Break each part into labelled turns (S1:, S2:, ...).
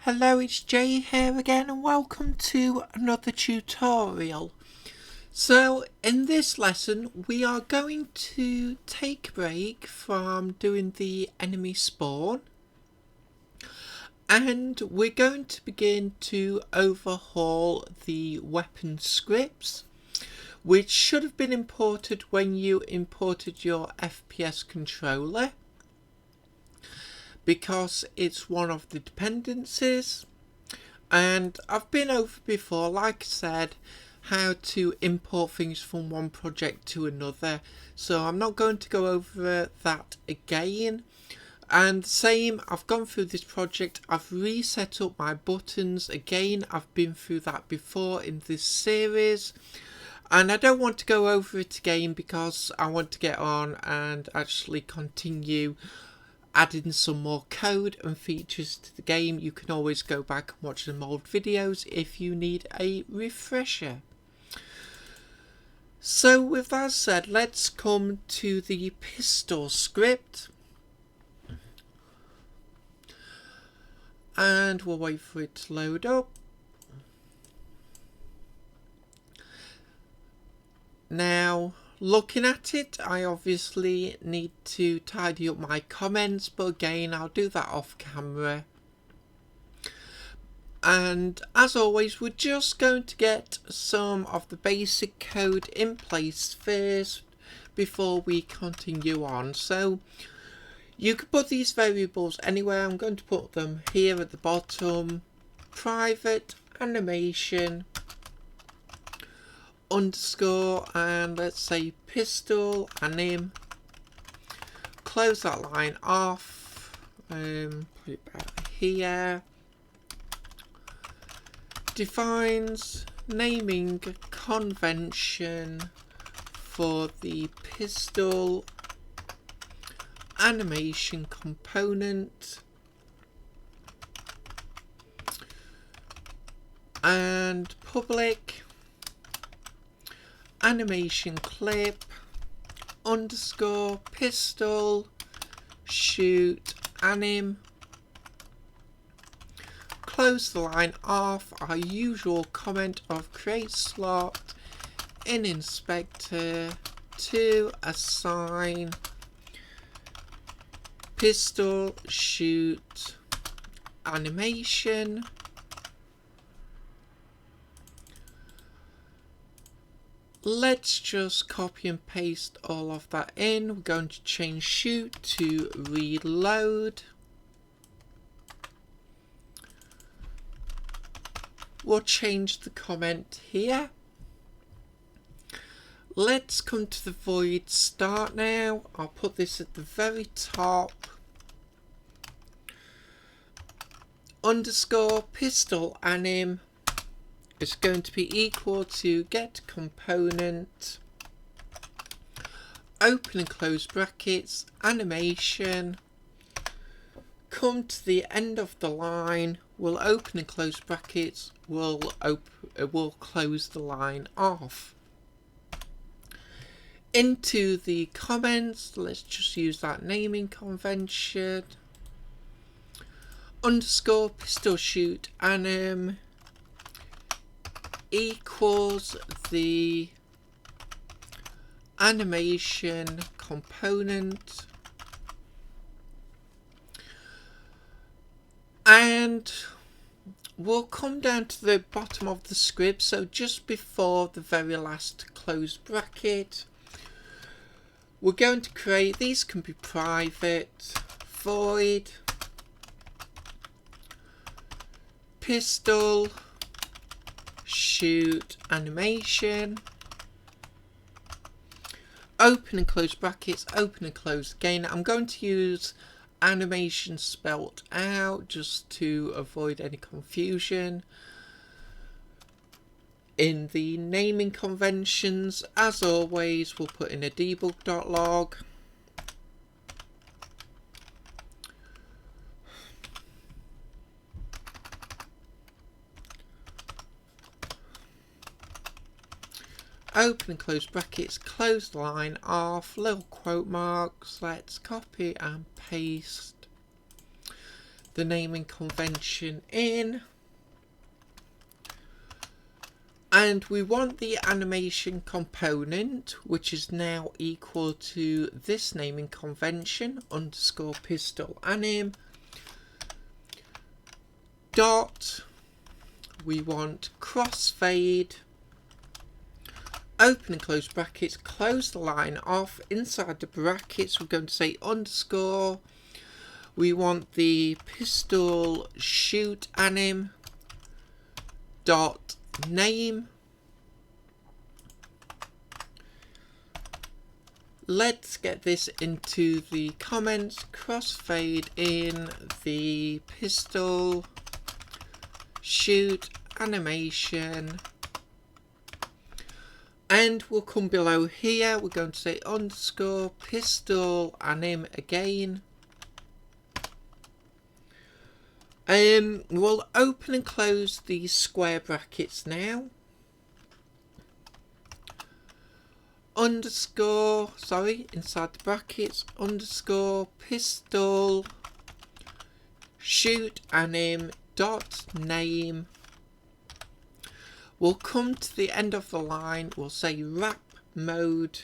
S1: Hello, it's Jay here again and welcome to another tutorial. So in this lesson we are going to take a break from doing the enemy spawn and we're going to begin to overhaul the weapon scripts, which should have been imported when you imported your FPS controller, because it's one of the dependencies. And I've been over before, like I said, how to import things from one project to another, so I'm not going to go over that again. And same, I've gone through this project, I've reset up my buttons again. I've been through that before in this series, and I don't want to go over it again because I want to get on and actually continue adding some more code and features to the game. You can always go back and watch some old videos if you need a refresher. So with that said, let's come to the pistol script. And we'll wait for it to load up. Now, looking at it, I obviously need to tidy up my comments, but again, I'll do that off camera. And as always, we're just going to get some of the basic code in place first before we continue on. So you can put these variables anywhere. I'm going to put them here at the bottom. Private animation underscore, and let's say pistol anim. Close that line off. Put it back here. Defines naming convention for the pistol animation component, and public animation clip underscore pistol shoot anim. Close the line off. Our usual comment of create slot in inspector to assign pistol shoot animation. Let's just copy and paste all of that in. We're going to change shoot to reload. We'll change the comment here. Let's come to the void start now. I'll put this at the very top. Underscore pistol anim is going to be equal to get component, open and close brackets, animation. Come to the end of the line, we'll open and close brackets, we'll close the line off. Into the comments, let's just use that naming convention. Underscore pistol shoot anim equals the animation component, and we'll come down to the bottom of the script, so just before the very last close bracket we're going to create, these can be private, void pistol shoot animation, open and close brackets, open and close again. I'm going to use animation spelt out just to avoid any confusion in the naming conventions. As always, we'll put in a debug.log. Open and close brackets, close the line off, little quote marks. Let's copy and paste the naming convention in. And we want the animation component, which is now equal to this naming convention, underscore pistol anim. Dot, we want crossfade, open and close brackets, close the line off. Inside the brackets, we're going to say underscore. We want the pistol shoot anim dot name. Let's get this into the comments. Crossfade in the pistol shoot animation, and we'll come below here. We're going to say underscore pistol anim again. We'll open and close these square brackets now. Underscore, inside the brackets, underscore pistol shoot anim dot name. We'll come to the end of the line. We'll say wrap mode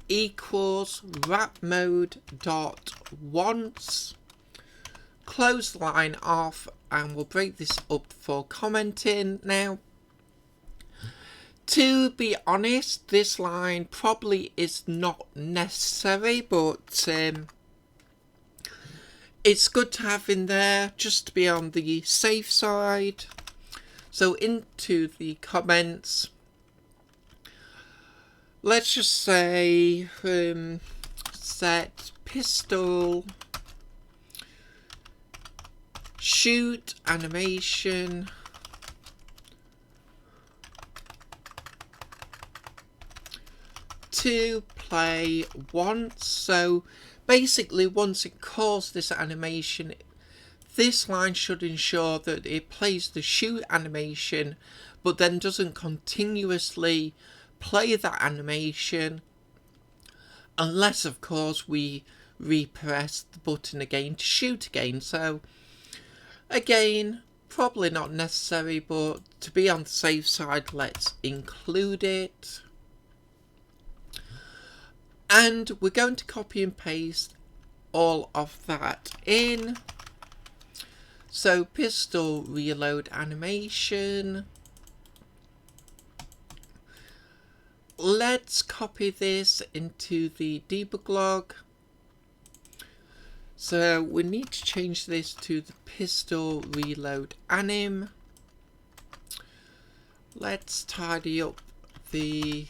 S1: equals wrap mode dot once. Close the line off, and we'll break this up for commenting now. To be honest, this line probably is not necessary, but it's good to have in there just to be on the safe side. So into the comments, let's just say set pistol shoot animation to play once. So basically, once it calls this animation, this line should ensure that it plays the shoot animation, but then doesn't continuously play that animation, unless of course we repress the button again to shoot again. So again, probably not necessary, but to be on the safe side, let's include it. And we're going to copy and paste all of that in. So pistol reload animation. Let's copy this into the debug log. So we need to change this to the pistol reload anim. Let's tidy up the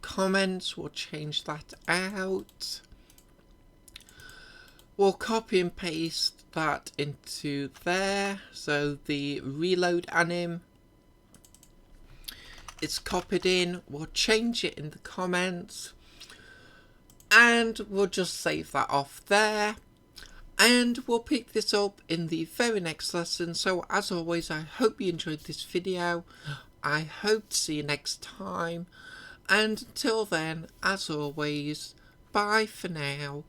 S1: comments. We'll change that out. We'll copy and paste that into there. So the reload anim, it's copied in. We'll change it in the comments, and we'll just save that off there, and we'll pick this up in the very next lesson. So as always, I hope you enjoyed this video. I hope to see you next time, and until then, as always, bye for now.